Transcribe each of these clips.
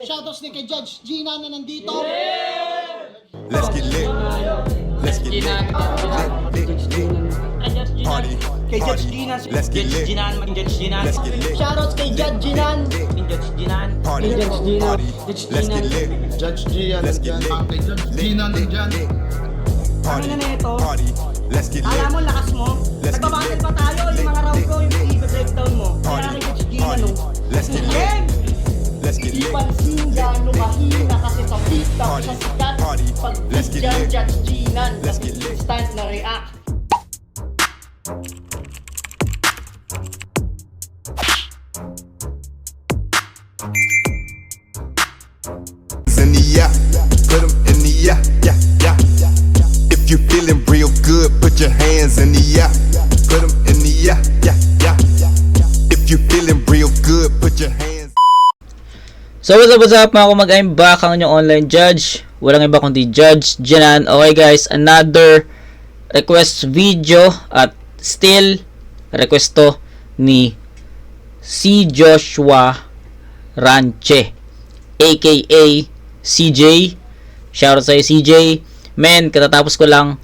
Shoutouts din kay Judge Gina na nandito. Let's get lit. Let's get lit. Party. Kay Judge Gina. Let's get lit. Let's get lit. Shoutouts kay Judge Ginan. Party. Party. Let's get lit. Judge Gian, Let's get lit. Judge Gina nandyan. Party. Ano na ito? Party. Let's get lit. Alam mo, lakas mo. Let's get Nagbabattle lit. pa tayo. Yung mga round ko, yung i-breakdown mo. Kaya Party. kay Judge Gina, Party. no? Let's get lit. Game! Let's get Di lit. pansin gano'ng mahina kasi sa TikTok Party. sa sikat. Party. Pag Let's get dyan, lit. Judge Ginan. Let's get lit. Instant na react. In the yeah, put 'em in the yeah. If you feeling real good, put your hands in the yeah. Put 'em in the yeah. If you feeling real good, put your hands. So what's up mga kumag, I'm back ang inyong online judge. Walang iba kundi Judge Ginan. Okay guys, another request video at still request to ni si Joshua Ranche aka CJ. Shoutout sa'yo CJ. Men, katatapos ko lang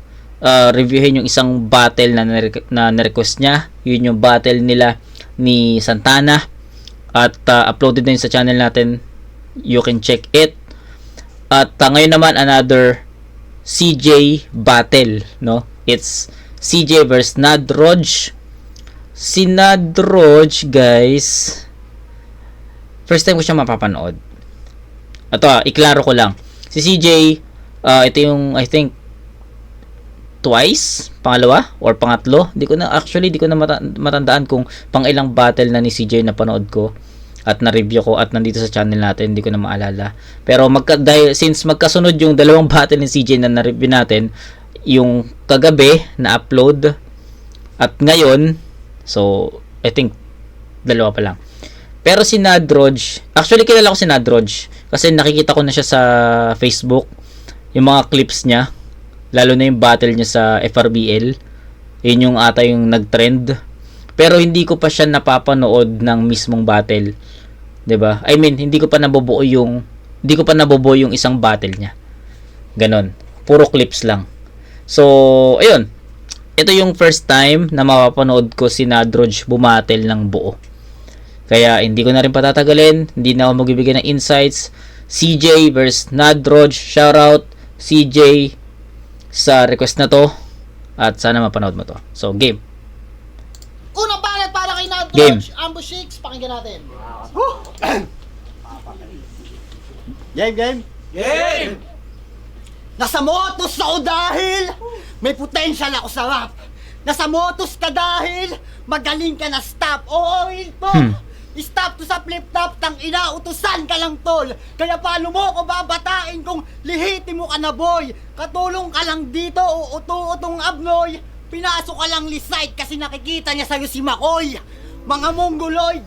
reviewin yung isang battle na na-request niya. Yun yung battle nila ni Santana. At uploaded din sa channel natin. You can check it. At ngayon naman another CJ battle, no? It's CJ versus Nadroj. Si Nadroj, guys, first time ko siya mapapanood. Ito, iklaro ko lang. Si CJ, ito yung I think twice, pangalawa or pangatlo. Di ko na matandaan kung pang ilang battle na ni CJ na panood ko at na-review ko at nandito sa channel natin, hindi ko na maalala. Pero since magkasunod yung dalawang battle ni CJ na na-review natin, yung kagabi na upload at ngayon, so I think dalawa pa lang. Pero si Nadroj, actually kilala ko si Nadroj kasi nakikita ko na siya sa Facebook, yung mga clips niya, lalo na yung battle niya sa FRBL. Yun yung ata yung nag-trend. Pero hindi ko pa siya napapanood ng mismong battle. 'Di ba? I mean, hindi ko pa nabubuo yung isang battle niya. Ganon. Puro clips lang. So, ayun. Ito yung first time na mapapanood ko si Nadroj bumattle ng buo. Kaya hindi ko na rin patatagalin, hindi na ako magbibigay ng insights. CJ versus Nadroj, shoutout CJ sa request na to at sana mapanood mo to. So, game. Unang balat para kay Game. Nadroj. Ambush 6, pakinggan natin. Game! Nasa motos ako dahil may potential ako sa rap. Nasa motos ka dahil magaling ka na stop. Oo, ito. Stop to sa flip-top, tang ina, utusan ka lang tol. Kaya paano mo ko babatain kung lihiti mo ka na boy? Katulong ka lang dito, uto-utong abnoy. Pinasok ka lang lisite kasi nakikita niya sa'yo si Makoy. Mga mongoloid,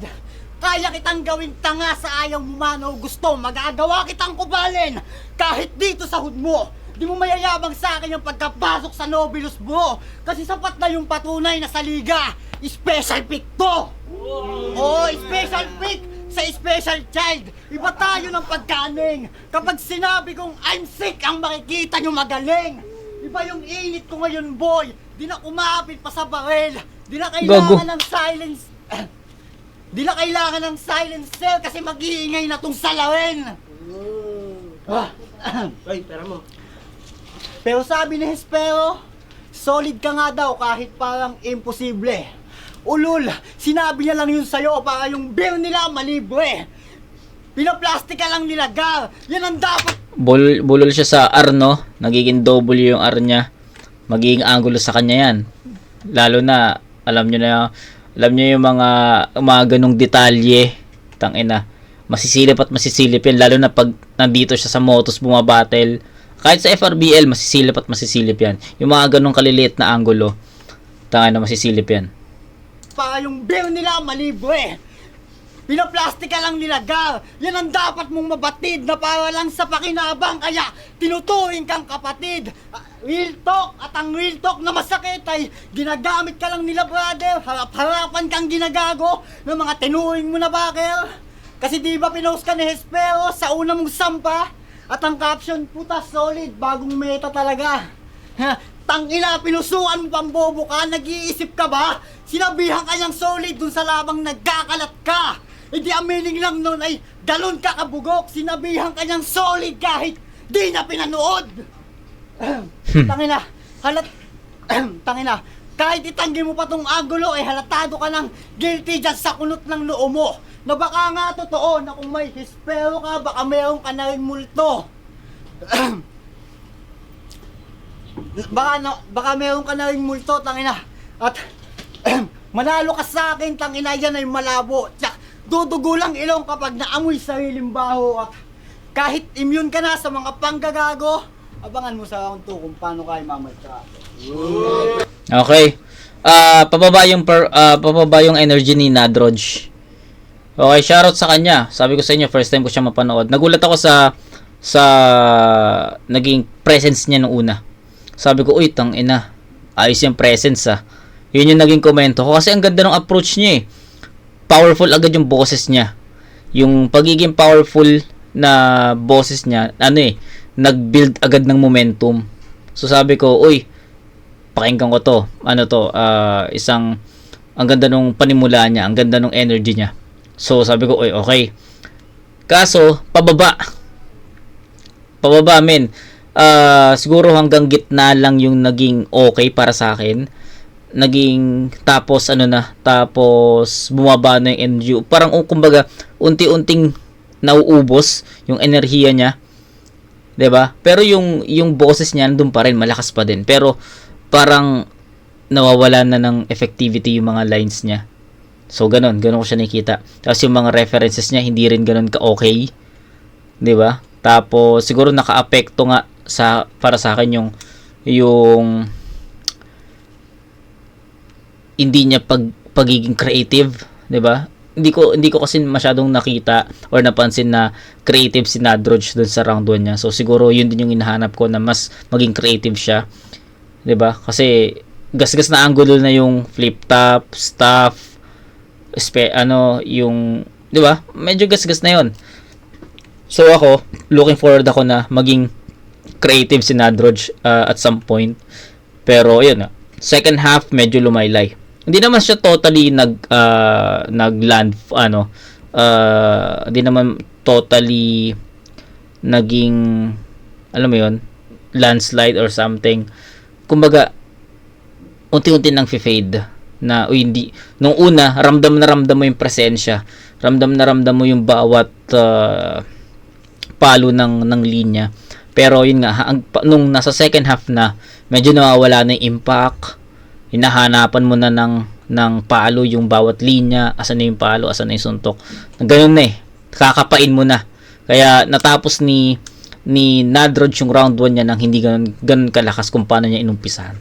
kaya kitang gawing tanga sa ayaw mo man o gusto. Magagawa kitang kubalin kahit dito sa hood mo. Di mo mayayabang sa akin yung pagkapasok sa Nobilus mo. Kasi sapat na yung patunay na sa liga. Special pick to! Oh, special pick sa special child. Iba tayo ng pagkaning. Kapag sinabi kong I'm sick, ang makikita nyo magaling. Iba yung init ko ngayon, boy. Di na kumapit pa sa barel. Di na kailangan ng silence. Di na kailangan ng silence cell kasi mag-iingay na tong salarin. Ay, pera mo. Pero sabi ni Hespero, solid ka nga daw kahit parang imposible. Ulul, sinabi niya lang yun sa'yo para yung beer nila malibre. Pinaplastic ka lang nila, Gar. Yan ang dapat. Bulol siya sa R, no? Nagiging double yung R niya. Magiging angulo sa kanya yan. Lalo na, alam nyo yung mga ganong detalye. Tangina. Masisilip at masisilip yan. Lalo na pag nandito siya sa motos bumabattle. Kahit sa FRBL, masisilip at masisilip yan. Yung mga ganong kaliliit na angulo. Tangina, masisilip yan. Para yung beer nila malibre. Pinaplastic ka lang nila, Gar. Yan ang dapat mong mabatid na para lang sa pakinabang. Kaya tinuturing kang kapatid. Real talk at ang real talk na masakit ay ginagamit ka lang nila, brother. Harap-harapan kang ginagago ng mga tinuring mo na bakil. Kasi di ba pinost ka ni Hespero sa una mong sampa? At ang caption, puta solid, bagong meta talaga. Ha, tangina, pinusuan mo pang bobo ka, nag-iisip ka ba? Sinabihan ka niyang solid dun sa labang nagkakalat ka. Hindi ang meaning lang nun ay galon ka kabugok. Sinabihan ka niyang solid kahit di na pinanood. Tangina, tangina, kahit itanggi mo pa tong angulo, eh halatado ka ng guilty dyan sa kunot ng noo mo. Na baka nga totoo na kung may Hespero ka, baka meron ka na rin multo. baka meron ka na rin multo, tangina. At manalo ka sa akin, tangina, yan ay malabo. Tsak, dudugo lang ilong kapag naamoy sariling baho. At kahit immune ka na sa mga panggagago, abangan mo sa round 2 kung paano kayo mamatcha. Okay. Pababa yung energy ni Nadroj. Okay, shoutout sa kanya. Sabi ko sa inyo, first time ko siya mapanood. Nagulat ako sa naging presence niya nung una. Sabi ko, uy, tangina. Ayos yung presence ah. Yun yung naging komento ko. Kasi ang ganda ng approach niya eh. Powerful agad yung boses niya. Yung pagiging powerful na boses niya, nag-build agad ng momentum. So sabi ko, uy, pakinggan ko to. Ang ganda nung panimula niya, ang ganda nung energy niya. So sabi ko, uy, okay. Kaso, pababa, men. Siguro hanggang gitna lang yung naging okay para sa akin. Tapos bumaba na yung energy. Parang kumbaga, unti-unting nauubos yung enerhiya niya. 'Di ba? Pero yung boses niya nandun pa rin, malakas pa din. Pero parang nawawala na ng effectivity yung mga lines niya. So ganun ko siya nakikita. Tapos yung mga references niya hindi rin ganun ka-okay. 'Di ba? Tapos siguro naka-apekto nga para sa akin yung hindi niya pagiging creative, 'di ba? Hindi ko kasi masyadong nakita or napansin na creative si Nadroj doon sa round 1 niya. So siguro yun din yung hinahanap ko, na mas maging creative siya. 'Di ba? Kasi gasgas na angulo na yung flip top, stuff, yung, 'di ba? Medyo gasgas na 'yon. So ako, looking forward ako na maging creative si Nadroj at some point. Pero ayun na. Second half medyo lumaylay. Hindi naman siya totally nagland hindi naman totally naging, alam mo 'yon, landslide or something. Kumbaga unti-unti nang fade na hindi nung una ramdam mo yung presensya, ramdam mo yung bawat palo ng linya. Pero yun nga, nung nasa second half na, medyo nawawala na yung impact. Hinahanapan mo na ng palo yung bawat linya, asan na yung palo, asan na yung suntok. Ganun na eh, kakapain mo na. Kaya natapos ni Nadroj yung round 1 niya nang hindi ganun kalakas kung paano niya inumpisahan.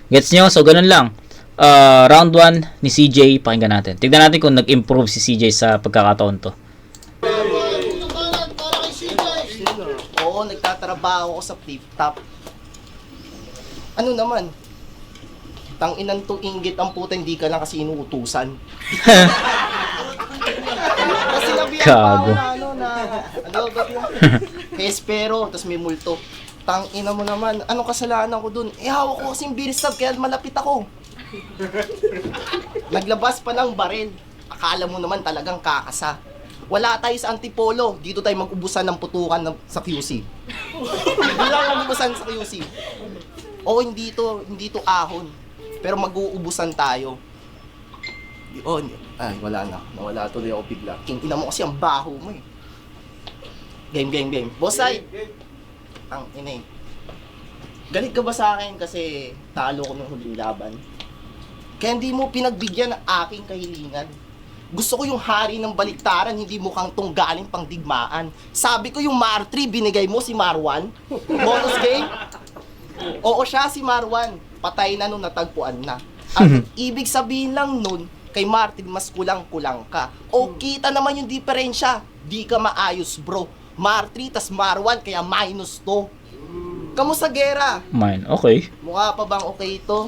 Gets nyo? So ganun lang. Round 1 ni CJ, pakinggan natin. Tignan natin kung nag-improve si CJ sa pagkakataon to. Unang balat para kay CJ. Oo, nagtatrabaho ako sa flip top. Ano naman? Tanginan to, inggit ang puta, hindi ka lang kasi inuutusan. Kasi nabiyan pa ako na Hespero, tapos may multo. Tangina mo naman, ano kasalanan ko dun? Hawak ko kasing biristab, kaya malapit ako. Naglabas pa ng baril. Akala mo naman talagang kakasa. Wala tayo sa Antipolo, dito tayo mag-ubusan ng putukan sa QC. Dito lang mag-ubusan sa QC. Oo, hindi to ahon. Pero mag-uubusan tayo. Yun. Ay, wala na. Nawala tuloy ako bigla. Ina mo kasi ang baho mo eh. Game. Bossay! Ang inay. Galit ka ba sa akin kasi talo ko ng huling laban? Kaya hindi mo pinagbigyan ng aking kahilingan. Gusto ko yung hari ng baliktaran, hindi mukhang tong galing pang digmaan. Sabi ko yung Mar 3, binigay mo si Marwan. Bonus game? Oo, siya si Marwan. Patay na nung natagpuan na. Ang ibig sabihin lang nun, kay Martin mas kulang-kulang ka. O kita naman yung diferensya. Di ka maayos bro. Mar 3 tas Marwan, kaya -2. Kamusta gera? Mine, okay. Mukha pa bang okay ito?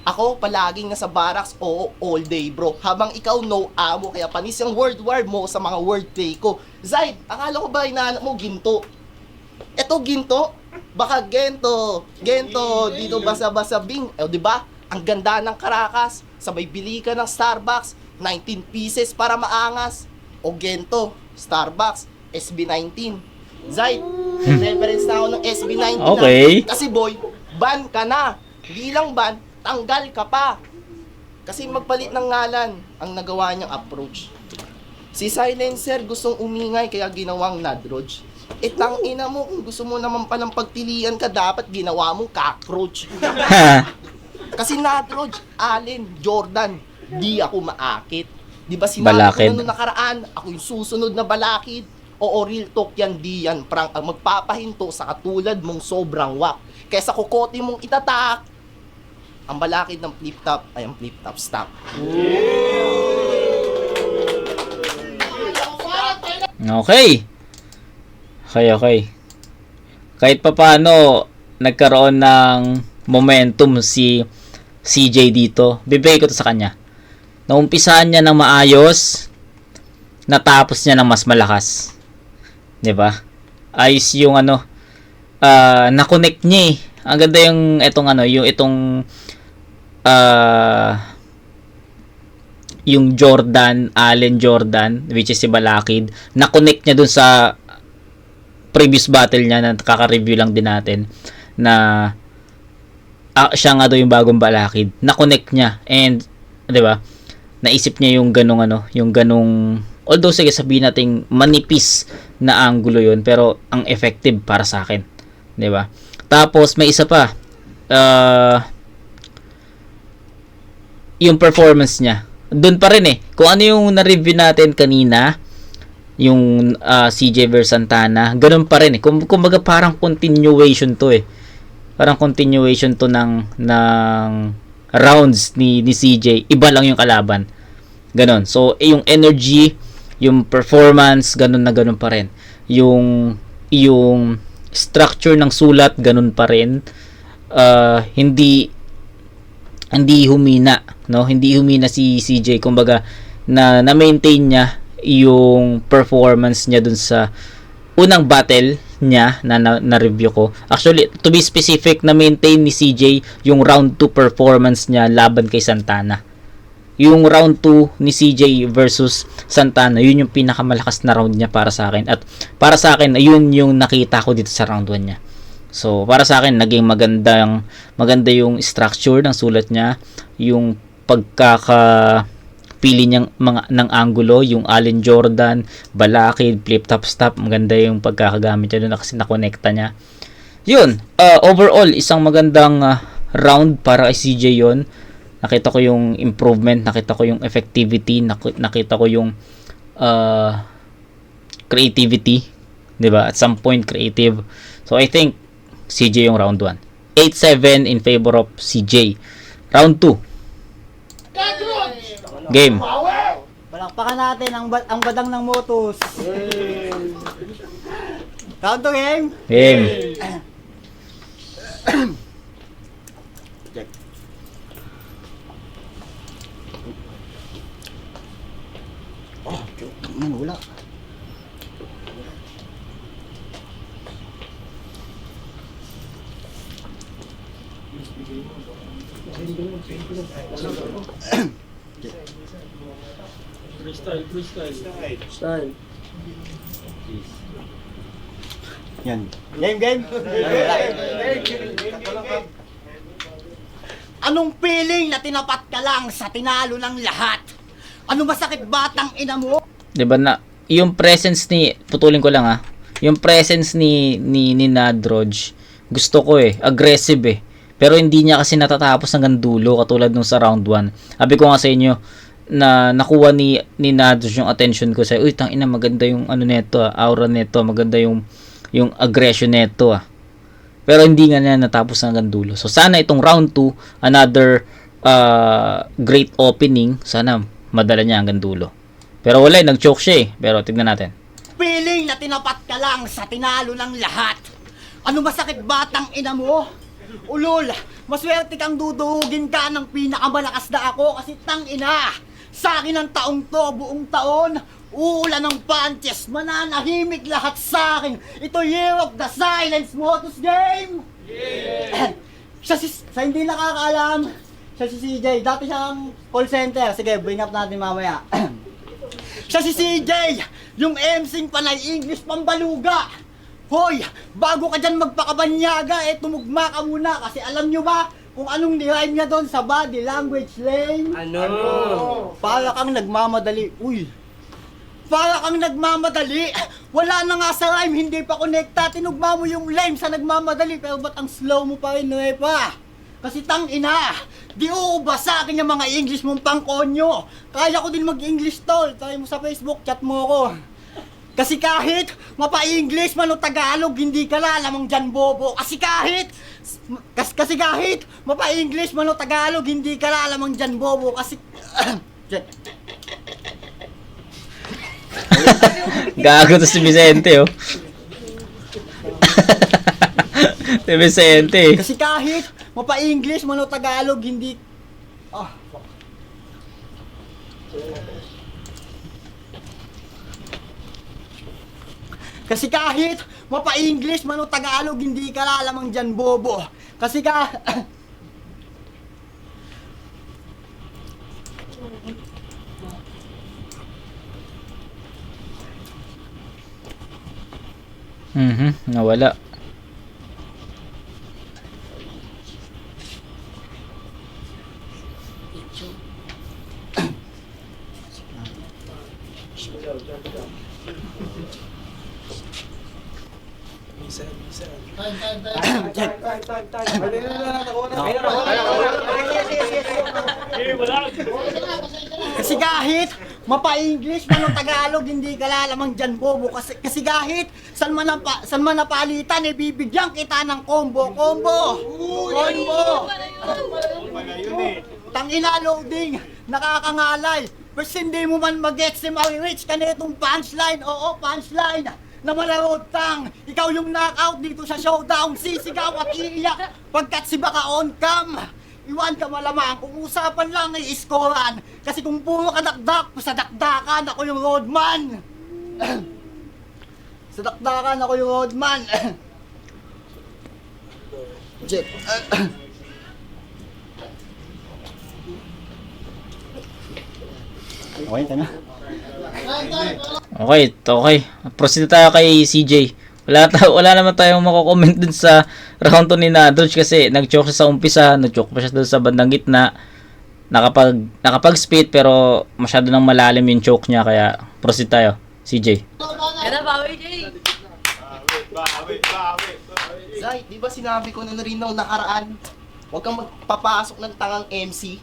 Ako, palaging nasa barracks, oo, all day, bro. Habang ikaw, no amo. Kaya panis yung word war mo sa mga word play ko. Zaid, akala ko ba hinahanap mo ginto? Eto ginto? Baka gento. Gento, dito basa-basa bing. Di ba? Ang ganda ng Caracas. Sabay bili ka ng Starbucks. 19 pieces para maangas. O gento, Starbucks, SB19. Zaid, reference na ako ng SB19 Okay. na. Kasi boy, ban ka na. Hindi lang ban, tanggal ka pa. Kasi magpalit ng ngalan ang nagawa niyang approach. Si Silencer gustong umingay kaya ginawang Nadroj. Tangina mo, kung gusto mo naman palang pagpilian ka, dapat ginawa mong cockroach. Kasi Nadroj, Allen, Jordan, di ako maakit. Di ba sinabi Balakid. ko na nung nakaraan, ako yung susunod na balakid? Oo, real talk yan, di yan. Prank ang magpapahinto sa katulad mong sobrang wak. Kesa kukote mong itatak, ang balakid ng flip-top ay ang flip-top stop. Okay. Okay. Kahit pa paano, nagkaroon ng momentum si CJ dito. Bibigay ko to sa kanya. Naumpisahan niya ng maayos, natapos niya ng mas malakas. 'Di ba? Ayos yung na-connect niya eh. Ang ganda yung yung Jordan, Allen Jordan, which is si Balakid, na-connect niya dun sa previous battle niya na kaka-review lang din natin na siya nga daw yung bagong Balakid. Na-connect niya and 'di ba? Naisip niya yung ganong although sige sabihin nating manipis na angulo yun pero ang effective para sa akin, 'di ba? Tapos may isa pa. Yung performance niya. Doon pa rin eh. Kung ano yung na-review natin kanina, yung CJ versus Santana, ganun pa rin eh. Kumbaga parang continuation to eh. Parang continuation to ng rounds ni CJ. Iba lang yung kalaban. Ganon. So, yung energy, yung performance, ganun na ganun pa rin. Yung structure ng sulat, ganun pa rin. Hindi humina, no? Hindi humina si CJ. Kumbaga, na-maintain niya yung performance niya dun sa unang battle niya na review ko. Actually, to be specific, na-maintain ni CJ yung round 2 performance niya laban kay Santana. Yung round 2 ni CJ versus Santana, yun yung pinakamalakas na round niya para sa akin. At para sa akin, yun yung nakita ko dito sa round 1 niya. So, para sa akin, naging maganda yung structure ng sulat niya, yung pagkakapili niyang ng angulo, yung Allen Jordan, Balakid, flip-top stop, maganda yung pagkakagamit niya doon kasi nakonekta niya. Yun, overall, isang magandang round para kay CJ yun. Nakita ko yung improvement, nakita ko yung effectivity, nakita ko yung creativity, 'di ba? At some point creative. So I think CJ yung round 1. 8-7 in favor of CJ. Round 2. Game. Palakpakan natin ang badang ng Motus. Round 2 game. Game. Wala. Style. Yan. Game. Anong feeling na tinapat ka lang sa tinalo ng lahat? Ano masakit batang ina mo? 'Di ba na yung presence ni putulin ko lang yung presence ni Nadroj, gusto ko aggressive pero hindi niya kasi natatapos hanggang dulo katulad nung sa round 1. Sabi ko nga sa inyo na nakuha ni Nadroj yung attention ko sa uy tang ina maganda yung neto aura neto, maganda yung aggression neto pero hindi nga niya natapos hanggang dulo. So sana itong round 2 another great opening, sana madala niya hanggang dulo. Pero wala, nag-choke siya pero tignan natin. Feeling na tinapat ka lang sa tinalo ng lahat. Ano masakit batang ina mo? Ulol, maswerte kang dudugin ka ng pinakamalakas na ako kasi tang ina. Sa akin ang taong to, buong taon, uulan ng punches, mananahimik lahat sa akin. Ito Year of the Silence Motos Game! Yeah! sa hindi nakakaalam, siya si CJ, dati siyang call center. Sige, bring up natin mamaya. Siya si CJ, yung MCing panay English pambaluga. Hoy, bago ka dyan magpakabanyaga, tumugma ka muna kasi alam nyo ba kung anong nirime niya doon sa body language lane? Ano? Para kang nagmamadali. Uy! Para kang nagmamadali. Wala na nga sa rhyme, hindi pa connecta. Tinugma mo yung lame sa nagmamadali. Pero ba't ang slow mo pa rin, pa? Kasi tang ina, di uubas sa akin yung mga English mong pangkonyo. Kaya ko din mag-English tol. Try mo sa Facebook, chat mo ako. Kasi kahit mapa-English man o Tagalog, hindi ka lalamang dyan bobo. Kasi kahit mapa-English man o Tagalog, hindi ka lalamang dyan bobo. Kasi Gago to si Vicente, oh. Si Vicente. Kasi kahit mapa-English man o Tagalog, hindi... fuck. Kasi kahit mapa-English man o Tagalog, hindi ka lalamang dyan, bobo. Kasi Nawala. Kasi kahit mapa-English man o Tagalog, hindi ka lalamang dyan, bobo. Kasi kahit saan man napalitan, bibigyan kita ng combo. Tangina loading, nakakangalay. Pero hindi mo man mag-gets si Maririch ka na itong punchline. Oo, punchline na malarod tang. Ikaw yung knockout dito sa showdown. Sisigaw at iiyak pagkat si baka on cam. Iwan ka malamang kung usapan lang ay iskoran. Kasi kung puro ka dakdak, sa dakdakan ako yung roadman. Sa dakdakan ako yung roadman. Jet. Okay, tama. Okay. Proceed tayo kay CJ. Wala naman tayong mako-comment dun sa round 2 ni Nadroj kasi nag-choke siya sa umpisa, nag-choke pa siya dun sa bandang gitna. Nakapag-spit pero masyado nang malalim yung choke niya kaya proceed tayo. CJ. Zay, di ba sinabi ko na rin nung nakaraan, huwag kang magpapasok ng tangang MC.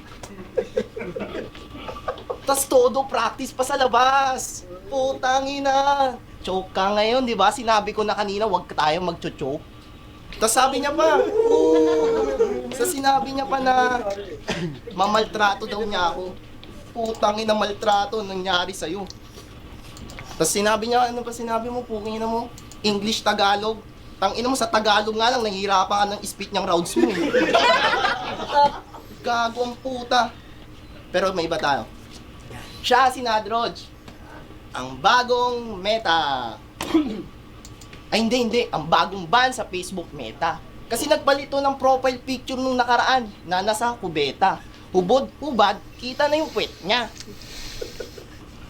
Tas todo practice pa sa labas. Putang ina. Choke ka ngayon, di ba? Sinabi ko na kanina, huwag tayo mag-choke. Tas sabi niya pa, sinabi niya pa na mamaltrato daw niya ako. Putang ina, maltrato nangyari sa'yo. Tas sinabi niya, ano pa sinabi mo? Pukina mo, English, Tagalog. Tangina mo, sa Tagalog nga lang, nahihirapan ka ng spit niyang rounds mo. Gago ang puta. Pero may iba tayo. Siya si Nadroj, ang bagong meta. Ay hindi, ang bagong ban sa Facebook Meta. Kasi nagbalito ng profile picture nung nakaraan na nasa kubeta. Hubad, kita na yung puwet niya.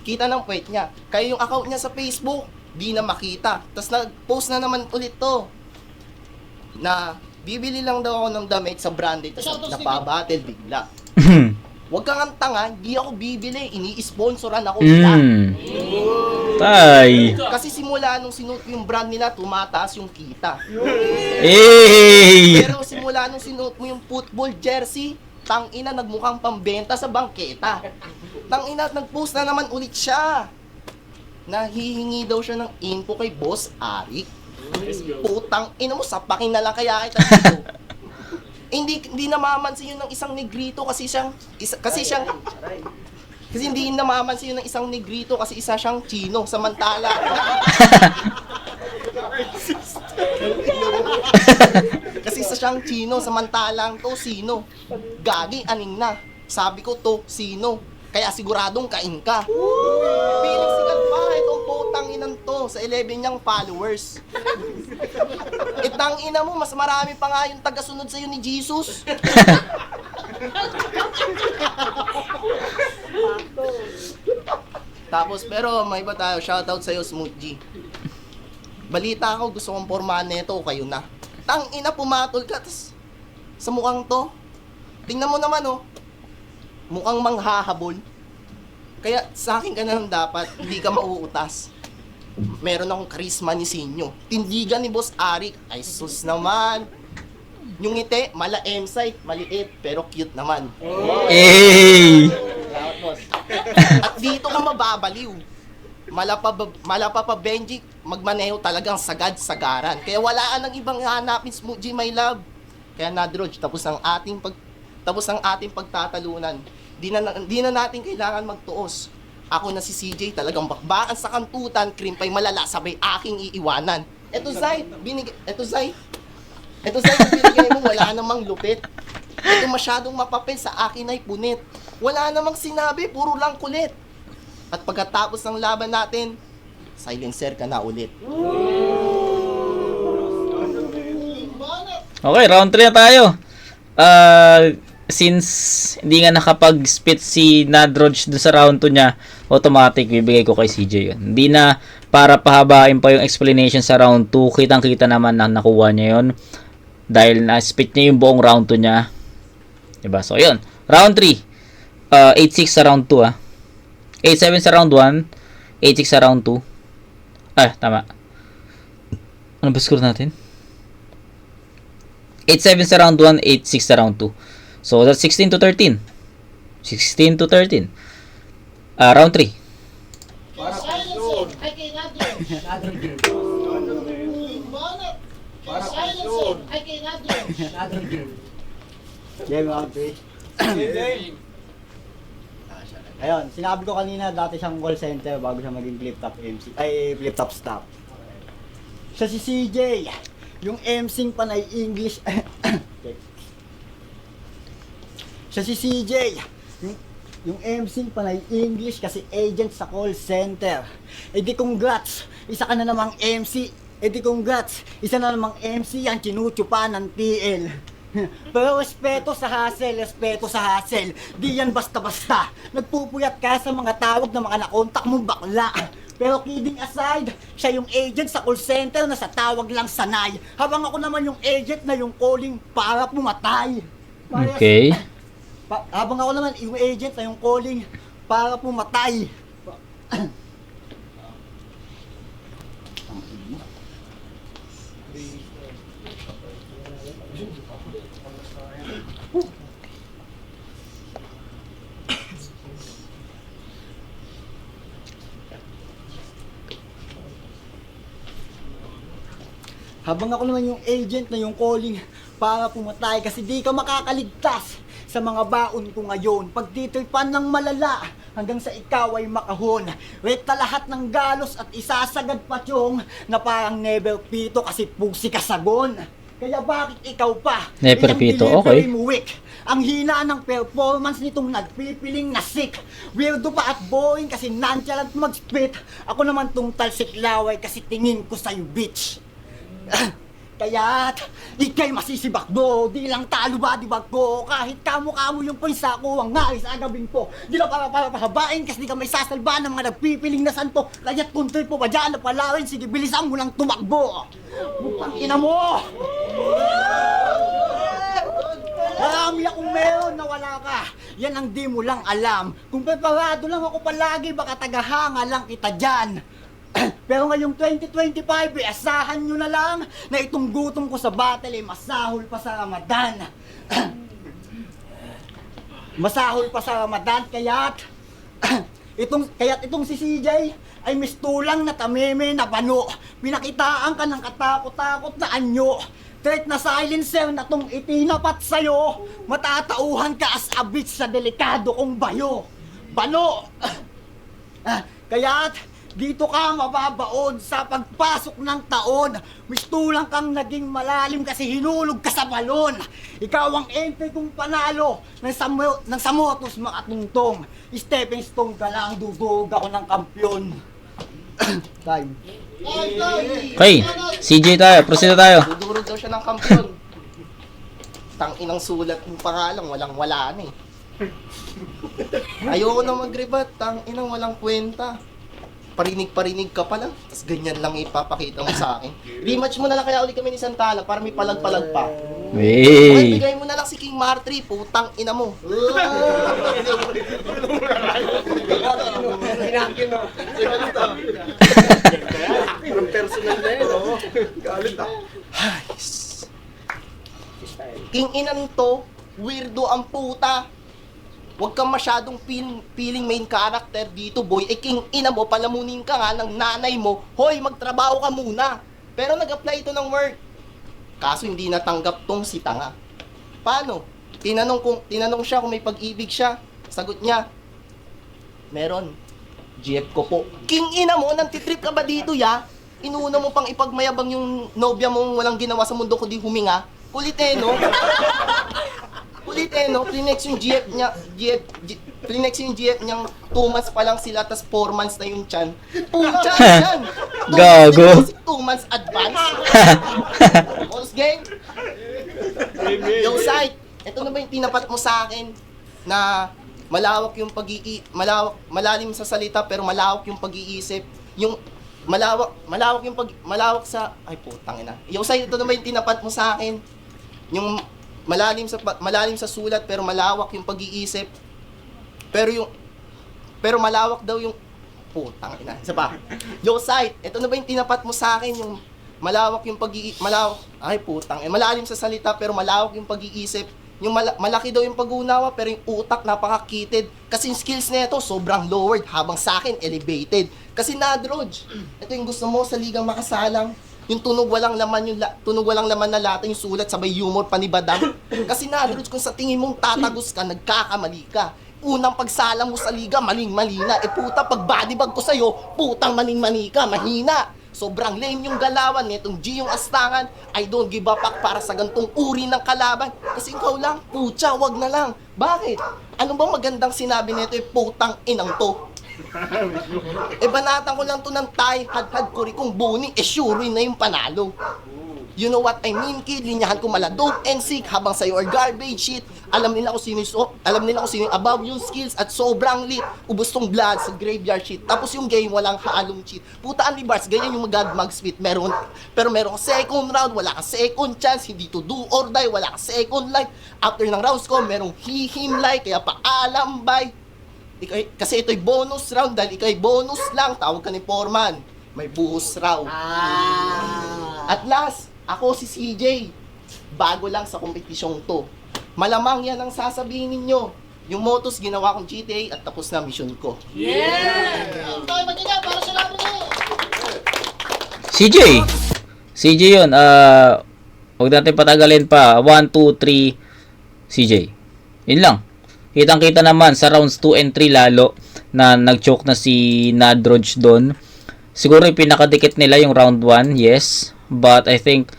Kita ng puwet niya. Kaya yung account niya sa Facebook, di na makita. Tapos nag-post na naman ulit to na bibili lang daw ako ng damit sa branded, tapos napabattle bigla. Huwag kang ang tanga, di ako bibili, ini-sponsoran ako nila. Tay. Kasi simula nung sinuot yung brand nila, tumataas yung kita. Hey! Pero simula nung sinuot mo yung football jersey, tangina nagmukhang pambenta sa bangketa. Tangina, nag-post na naman ulit siya. Nahihingi daw siya ng info kay Boss Arik. Putang ina mo, sapakin na lang kaya kita dito. Hindi namamansin yun ng isang negrito kasi hindi namamansin yun ng isang negrito kasi isa siyang Chino, samantala. Kasi isa siyang Chino, samantalang to sino? Gagi, aning na. Sabi ko to, sino? Kaya siguradong kain ka. Piling sikat pa itong putang inan to sa 11 niyang followers. Itang ina mo, mas marami pa nga yung tagasunod sa'yo ni Jesus. Tapos, pero may iba tayo. Shoutout sa'yo, Smooth G. Balita ko, gusto kong pormahan nito, kayo na. Tang ina, pumatol ka, tas sa mukhang to. Tingnan mo naman, oh. Mukhang manghahabol. Kaya sa akin ka na lang dapat, hindi ka mauutas. Meron akong karisma ni Sinyo. Tindigan ni Boss Arik. Ay sus naman. Yung ngiti, mala M-site, maliit, pero cute naman. Hey! Salamat, boss. At dito ka mababaliw. Malapa pa Benji, magmaneho talagang sagad-sagaran. Kaya wala ka ng ibang hanapin, Smooth G, my love. Kaya Nadroj, tapos ang ating pagtatalunan. Di na natin kailangan magtuos. Ako na si CJ, talagang bakbakan sa kantutan, krimpay malala, sabay aking iiwanan. Eto Zay, binigay mo, wala namang lupit. Ito masyadong mapapel, sa akin ay punit. Wala namang sinabi, puro lang kulit. At pagkatapos ng laban natin, silencer ka na ulit. Okay, round 3 na tayo. Since hindi nga nakapag-spit si Nadroj doon sa round 2 niya, automatic bibigay ko kay CJ yun. Hindi na para pahabain pa yung explanation sa round 2. Kitang-kita naman na nakuha niya yun. Dahil na-spit niya yung buong round 2 niya. Diba? So, yun. Round 3. 8-6 sa round 2, 8-7 sa round 1. 8-6 sa round 2. Tama. Ano ba score natin? 8-7 sa round 1, 8-6 sa round 2. So, that's 16-13. 16-13. Round 3. Silencer. Ay, kay Nadia. Silencer. Ay, kay Nadia. Game round 3. Ayun, sinabi ko kanina dati siyang call center bago siya maging flip-top MC. Ay, flip-top staff. Siya si CJ. Yung MCing panay English. Siya si CJ. Yung MCing panay English kasi agent sa call center. Eh di congrats, isa ka na namang MC. Eh di congrats, isa na namang MC ang chinuchupa ng TL. Pero respeto sa hustle. Di yan basta-basta. Nagpupuyat ka sa mga tawag ng mga nakontak mong bakla. Pero kidding aside, siya yung agent sa call center na sa tawag lang sanay. Habang ako naman yung agent na yung calling para pumatay. Okay. Habang ako naman yung agent na yung calling para pumatay. Habang ako naman yung agent na yung calling para pumatay kasi di ka makakaligtas sa mga baon ko ngayon. Pagtitripan ng malala hanggang sa ikaw ay makahon. Rekta lahat ng galos at isasagad pa tiyong na parang never pito kasi pusi ka sagon. Kaya bakit ikaw pa? Never pito, okay. Ang hina ng performance nitong nagpipiling na sick. Weirdo pa at boring kasi nonchalant mag-spit. Ako naman tong talsiklaway kasi tingin ko sa'yo, bitch. Kaya't ikay masisibakdo, di lang talo ba di ba ko? Kahit kamo-kamo yung punsa ko, ang ngaris agabing po. Di lang para pahabain kasi di ka may sasalba ng mga nagpipiling na santo. Kaya't kung trip po ba dyan na palawin, sige bilisan mo lang tumakbo. Bukang ina mo! Marami akong meron na wala ka. Yan ang di mo lang alam. Kung preparado lang ako palagi, baka tagahanga lang kita dyan. Pero ngayong 2025, asahan nyo na lang na itong gutom ko sa battle ay masahol pa sa Ramadan. Masahol pa sa Ramadan, kaya't itong si CJ ay mistulang na tameme na bano. Pinakitaan ka ng katakot-takot na anyo. Threat na silencer na tong itinapat sa'yo. Matatauhan ka as a bitch sa delikado kong bayo. Bano! Kaya't Dito ka mababaon sa pagpasok ng taon. Mistulang kang naging malalim kasi hinulog ka sa balon. Ikaw ang entry kong panalo ng samotos makatungtong. Stepping stone ka lang, dudug ako ng kampyon. Time. Okay, CJ tayo, proceed na tayo. Dudurog daw siya ng kampiyon. Tang-inang sulat mo pa nga lang, walang-wala na eh. Ayoko na mag-rebat, tang-inang walang kwenta. Parinig-parinig ka pa lang, tapos ganyan lang ipapakita mo sa akin. Rematch mo na lang kaya uli kami ni Santala para may palag-palag pa. Okay, Wey. bigay mo na lang si King Martri, putang ina mo. King inan to, weirdo ang puta. Huwag kang masyadong feeling main character dito, boy. Eh, king ina mo, palamunin ka nga ng nanay mo. Hoy, magtrabaho ka muna. Pero nag-apply ito ng work. Kaso hindi natanggap tong si tanga. Paano? Tinanong siya kung may pag-ibig siya. Sagot niya, meron. GF ko po. King ina mo, nantitrip ka ba dito, ya? Inuuna mo pang ipagmayabang yung nobya mong walang ginawa sa mundo kundi huminga. Kulit eh, no? Kulit eh, no? Plinex yung GF niya, Plinex yung GF niyang 2 months pa lang sila, tas 4 months na yung chan. Pucha yan! Gago. 2 months advance. Balls game. Yo, Sight, ito na ba yung tinapat mo sa akin na malawak yung malalim sa salita pero malawak yung pag-iisip. Yung malawak sa ay putang ina. Yo, Sight, ito na ba yung tinapat mo sa akin? Yung malalim sa sulat pero malawak yung pag-iisip. Pero malawak daw yung putang ina. Isa pa. Yo, Sight, ito na ba yung tinapat mo sa akin yung malawak yung ay putang ina. Malalim sa salita pero malawak yung pag-iisip. Yung malaki daw yung pag-unawa pero yung utak napakakitid. Kasi yung skills nito sobrang lowered habang sa akin elevated. Kasi Nadroj, ito yung gusto mo sa ligang makasalang. Yung tunog walang laman na lata yung sulat sabay humor panibadam. Kasi Nadroj, kung sa tingin mong tatagos ka, nagkakamali ka. Unang pagsala mo sa liga, maling-mali na. Eh puta, pag bodybag ko sa'yo, putang maling-mali ka, mahina. Sobrang lame yung galawan nitong G yung astangan. I don't give a fuck para sa gantong uri ng kalaban. Kasi ikaw lang, putya, wag na lang. Bakit? Ano ba magandang sinabi nito yung putang inang to? Banatan ko lang to ng tay, had-had ko rin kung buni, sure na yung panalo. You know what I mean, kid? Linyahan ko mala dope and sick habang sa'yo are garbage shit. Alam nila kung sino yung above yung skills at sobrang lit. Ubos tong blood sa graveyard shit. Tapos yung game walang halong cheat. Puta Andy Bars, ganyan yung mag-spit. Pero meron kang second round, wala kang second chance. Hindi to do or die, wala kang second life. After ng rounds ko, merong him like, kaya paalam bye. Kasi ito'y bonus round dahil ikaw'y bonus lang. Tawag ka ni Foreman. May buhos raw. At last, ako si CJ. Bago lang sa kompetisyong to. Malamang yan ang sasabihin ninyo. Yung motos ginawa kong GTA at tapos na mission ko. Tayo magiging para sa laban na CJ yun. Huwag natin patagalin pa. 1, 2, 3 CJ. Yun lang. Kitang-kita naman sa rounds 2 and 3 lalo na nag-choke na si Nadroj doon. Siguro yung pinakadikit nila yung round 1, yes. But I think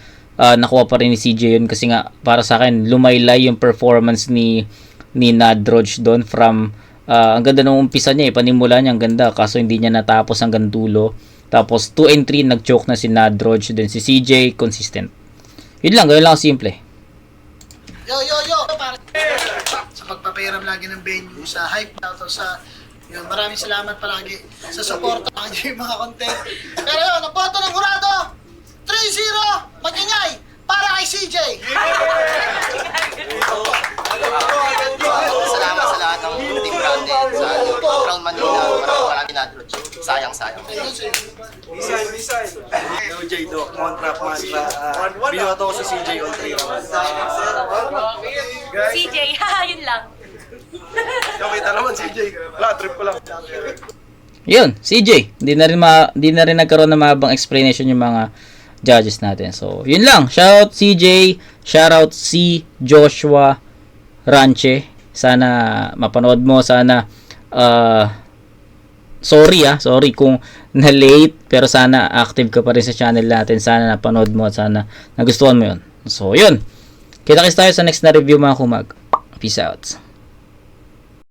nakuha pa rin ni CJ yun kasi nga para sa akin lumaylay yung performance ni Nadroj doon from ang ganda ng umpisa niya panimula niya ang ganda kaso hindi niya natapos hanggang dulo. Tapos 2 and 3 nag-choke na si Nadroj, then si CJ consistent. Yun lang, gawin lang simple. Yo! Para sa pagpapahiram lagi ng venue, sa hype na to, sa yun, maraming salamat palagi sa support ng mga content. Pero yun, ang boto ng Jurado, 3-0, magingay, para kay CJ! Salamat sa lahat ng Team Branded, sa Crown Manila, maraming Nadroj. Sayang. No J-Do, Montrap, Mantra. Binoto ko si CJ on 3 rounds. CJ, yun lang. Kamita naman CJ. Wala, trip ko lang. Yun, CJ. Hindi na rin nagkaroon ng mahabang explanation yung mga judges natin. So, yun lang. Shoutout CJ, shoutout si Joshua Ranche. Sana mapanood mo, sana sorry kung na-late, pero sana active ka pa rin sa channel natin. Sana napanood mo at sana nagustuhan mo yun. So, yun. Kita-kits tayo sa next na review mga kumag. Peace out.